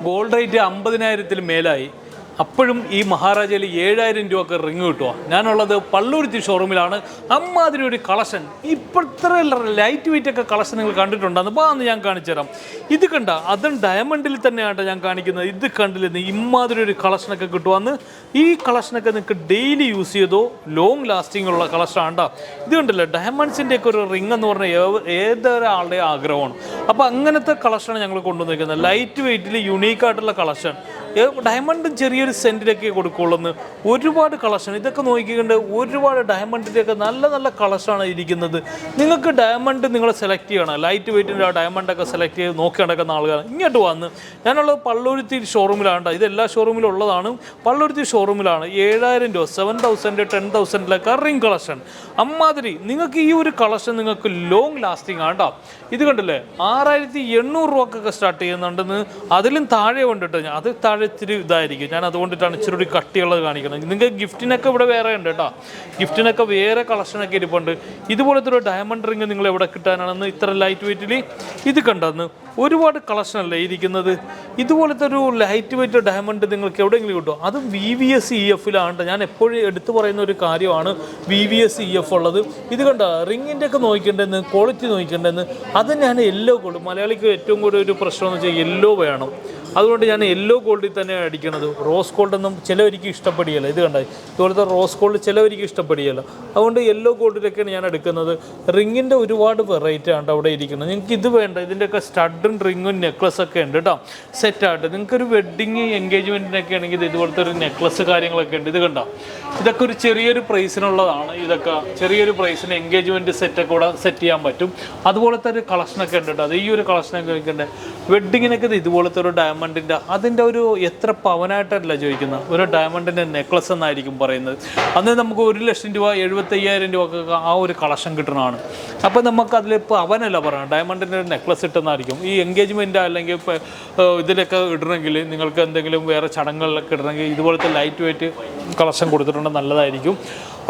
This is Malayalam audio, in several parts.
Gold rate 50,000-ൽ മേലായി. അപ്പോഴും ഈ മഹാരാജയിൽ 7,000 രൂപക്ക് റിങ് കിട്ടുക. ഞാനുള്ളത് പള്ളുരുത്തി ഷോറൂമിലാണ്. അമ്മാതിരി ഒരു കളക്ഷൻ, ഇപ്പോഴത്തെ ലൈറ്റ് വെയിറ്റ് ഒക്കെ കളക്ഷൻ നിങ്ങൾ കണ്ടിട്ടുണ്ടെന്ന് അപ്പോൾ അന്ന് ഞാൻ കാണിച്ചു തരാം. ഇത് കണ്ട, അതും ഡയമണ്ടിൽ തന്നെയാണ് ഞാൻ കാണിക്കുന്നത്. ഇത് കണ്ടില്ലെന്ന് ഇമ്മാതിരി ഒരു കളക്ഷനൊക്കെ കിട്ടുമെന്ന്. ഈ കളക്ഷനൊക്കെ നിങ്ങൾക്ക് ഡെയിലി യൂസ് ചെയ്തോ ലോങ് ലാസ്റ്റിംഗ് ഉള്ള കളക്ഷനാണ് കേട്ടോ. ഇത് കണ്ടില്ല, ഡയമണ്ട്സിൻ്റെ ഒക്കെ ഒരു റിങ് എന്ന് പറഞ്ഞാൽ ഏതൊരാളുടെ ആഗ്രഹമാണ്. അപ്പോൾ അങ്ങനത്തെ കളക്ഷനാണ് ഞങ്ങൾ കൊണ്ടുവന്നിരിക്കുന്നത്. Light വെയിറ്റിൽ യുണീക്കായിട്ടുള്ള collection. ഡയമണ്ടും ചെറിയൊരു സെൻറ്റിലൊക്കെ കൊടുക്കുള്ളൂ. ഒരുപാട് കളക്ഷൻ ഇതൊക്കെ നോക്കിക്കൊണ്ട് ഒരുപാട് ഡയമണ്ടിൻ്റെയൊക്കെ നല്ല നല്ല കളക്ഷനാണ് ഇരിക്കുന്നത്. നിങ്ങൾക്ക് ഡയമണ്ട് നിങ്ങൾ സെലക്ട് ചെയ്യണം. ലൈറ്റ് വെയിറ്റിൻ്റെ ആ ഡയമണ്ടൊക്കെ സെലക്ട് ചെയ്ത് നോക്കി നടക്കുന്ന ആളുകളാണ്. ഇങ്ങോട്ട് വന്ന് ഞാനുള്ളത് പള്ളുരുത്തി ഷോറൂമിലാണ്. ഇതെല്ലാ ഷോറൂമിലും ഉള്ളതാണ്. പള്ളുരുത്തി ഷോറൂമിലാണ്. 7,000 രൂപ, 7,000, 10,000 റിംഗ് കളക്ഷൻ. അമ്മാതിരി നിങ്ങൾക്ക് ഈ ഒരു കളക്ഷൻ നിങ്ങൾക്ക് ലോങ് ലാസ്റ്റിംഗ് ആണ് കേട്ടോ. ഇത് കണ്ടില്ലേ, 6,800 രൂപക്കൊക്കെ സ്റ്റാർട്ട് ചെയ്യുന്നുണ്ടെന്ന്. അതിലും താഴെ കൊണ്ടിട്ട് അത് താഴെ ഇച്ചിരി ഇതായിരിക്കും. ഞാൻ അതുകൊണ്ടിട്ടാണ് ഇച്ചിരി കൂടി കട്ടിയുള്ളത് കാണിക്കുന്നത്. നിങ്ങൾക്ക് ഗിഫ്റ്റിനൊക്കെ ഇവിടെ വേറെ ഉണ്ട് കേട്ടോ. ഗിഫ്റ്റിനൊക്കെ വേറെ കളക്ഷനൊക്കെ ഇരിപ്പുണ്ട്. ഇതുപോലത്തെ ഒരു ഡയമണ്ട് റിങ് നിങ്ങൾ എവിടെ കിട്ടാനാണെന്ന് ഇത്ര ലൈറ്റ് വെയിറ്റിൽ ഇത് കണ്ടെന്ന് ഒരുപാട് കളക്ഷനല്ലേ ഇരിക്കുന്നത്. ഇതുപോലത്തെ ഒരു ലൈറ്റ് വെയിറ്റ് ഡയമണ്ട് നിങ്ങൾക്ക് എവിടെയെങ്കിലും കിട്ടും. അതും VVS EF-ലാണ്. ഞാൻ എപ്പോഴും എടുത്തു പറയുന്ന ഒരു കാര്യമാണ് VVS EF ഉള്ളത്. ഇത് കണ്ട, റിങ്ങിൻ്റെ ഒക്കെ നോക്കിയിട്ടുണ്ടെന്ന്, ക്വാളിറ്റി നോക്കിയിട്ടുണ്ടെന്ന്. അത് ഞാൻ യെല്ലോ ഗോൾഡ്, മലയാളിക്ക് ഏറ്റവും കൂടുതൽ ഒരു പ്രശ്നം എന്ന് വെച്ചാൽ യെല്ലോ വേണം. അതുകൊണ്ട് ഞാൻ യെല്ലോ ഗോൾഡിൽ തന്നെയാണ് അടിക്കുന്നത്. റോസ് ഗോൾഡൊന്നും ചിലവർക്ക് ഇഷ്ടപ്പെടുകയില്ല. ഇത് കണ്ടാൽ ഇതുപോലത്തെ റോസ് ഗോൾഡ് ചിലവർക്ക് ഇഷ്ടപ്പെടുകയില്ല. അതുകൊണ്ട് യെല്ലോ ഗോൾഡിലൊക്കെയാണ് ഞാൻ എടുക്കുന്നത്. റിങ്ങിൻ്റെ ഒരുപാട് വെറൈറ്റി ആണ് അവിടെ ഇരിക്കുന്നത്. നിങ്ങൾക്ക് ഇത് വേണ്ട, ഇതിൻ്റെയൊക്കെ സ്റ്റഡും റിങ്ങും നെക്ലസ്സൊക്കെ ഉണ്ട് കേട്ടോ, സെറ്റായിട്ട്. നിങ്ങൾക്കൊരു വെഡ്ഡിങ് എൻഗേജ്മെൻറ്റിനൊക്കെ ആണെങ്കിൽ ഇതുപോലത്തെ ഒരു നെക്ലസ് കാര്യങ്ങളൊക്കെ ഉണ്ട്. ഇത് കണ്ടോ, ഇതൊക്കെ ഒരു ചെറിയൊരു പ്രൈസിനുള്ളതാണ്. ഇതൊക്കെ ചെറിയൊരു പ്രൈസിന് എൻഗേജ്മെൻറ്റ് സെറ്റൊക്കെ കൂടെ സെറ്റ് ചെയ്യാൻ പറ്റും. അതുപോലത്തെ ഒരു കളക്ഷനൊക്കെ ഉണ്ട് കേട്ടോ. അത് ഈ ഒരു കളക്ഷനൊക്കെ വയ്ക്കണ്ടേ വെഡ്ഡിങ്ങിനൊക്കെ ഇതുപോലത്തെ ഒരു ഡയമണ്ടിൻ്റെ അതിൻ്റെ ഒരു എത്ര പവനായിട്ടല്ല ചോദിക്കുന്നത്, ഒരു ഡയമണ്ടിൻ്റെ നെക്ലസ് എന്നായിരിക്കും പറയുന്നത്. അന്ന് നമുക്ക് 1,00,000 രൂപ, 75,000 രൂപക്കൊക്കെ ആ ഒരു കളക്ഷൻ കിട്ടണതാണ്. അപ്പോൾ നമുക്കതിൽ പവനല്ല പറയണം, ഡയമണ്ടിൻ്റെ ഒരു നെക്ലസ് ഇട്ടെന്നായിരിക്കും. ഈ എൻഗേജ്മെൻറ്റ് അല്ലെങ്കിൽ ഇപ്പോൾ ഇതിലൊക്കെ ഇടണമെങ്കിൽ, നിങ്ങൾക്ക് എന്തെങ്കിലും വേറെ ചടങ്ങുകളിലൊക്കെ ഇടണമെങ്കിൽ ഇതുപോലത്തെ ലൈറ്റ് വെയിറ്റ് കളക്ഷൻ കൊടുത്തിട്ടുണ്ടെങ്കിൽ നല്ലതായിരിക്കും.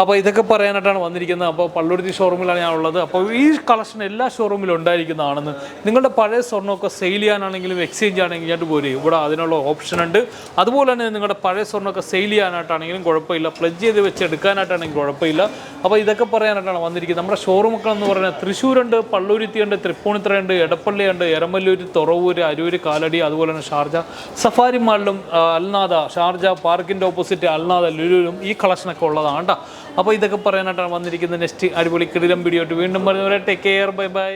അപ്പോൾ ഇതൊക്കെ പറയാനായിട്ടാണ് വന്നിരിക്കുന്നത്. അപ്പോൾ പള്ളുരുത്തി ഷോറൂമിലാണ് ഞാൻ ഉള്ളത്. അപ്പോൾ ഈ കളക്ഷൻ എല്ലാ ഷോറൂമിലും ഉണ്ടായിരിക്കുന്നതാണെന്ന്. നിങ്ങളുടെ പഴയ സ്വർണ്ണമൊക്കെ സെയിൽ ചെയ്യാനാണെങ്കിലും എക്സ്ചേഞ്ച് ആണെങ്കിലും ഞാൻ പോരും, ഇവിടെ അതിനുള്ള ഓപ്ഷൻ ഉണ്ട്. അതുപോലെ തന്നെ നിങ്ങളുടെ പഴയ സ്വർണ്ണമൊക്കെ സെയിൽ ചെയ്യാനായിട്ടാണെങ്കിലും കുഴപ്പമില്ല, പ്ലഡ്ജ് ചെയ്ത് വെച്ച് എടുക്കാനായിട്ടാണെങ്കിലും കുഴപ്പമില്ല. അപ്പോൾ ഇതൊക്കെ പറയാനായിട്ടാണ് വന്നിരിക്കുന്നത്. നമ്മുടെ ഷോറൂമൊക്കെ എന്ന് പറഞ്ഞാൽ തൃശ്ശൂരുണ്ട്, പള്ളുരുത്തിയുണ്ട്, തൃപ്പൂണിത്തുറയുണ്ട്, എടപ്പള്ളിയുണ്ട്, എരമല്ലൂർ, തുറവൂർ, അരൂർ, കാലടി, അതുപോലെ തന്നെ ഷാർജ സഫാരി മാളിലും അൽനാദ, ഷാർജ പാർക്കിൻ്റെ ഓപ്പോസിറ്റ് അൽനാദ ലുലുവിലും ഈ കളക്ഷനൊക്കെ ഉള്ളതാണ് കേട്ടോ. അപ്പോൾ ഇതൊക്കെ പറയാനായിട്ടാണ് വന്നിരിക്കുന്നത്. നെക്സ്റ്റ് അടിപൊളി കിടിലം വീഡിയോ ആയിട്ട് വീണ്ടും പറയുന്നവരെ ടേക്ക് കെയർ, ബൈ ബൈ.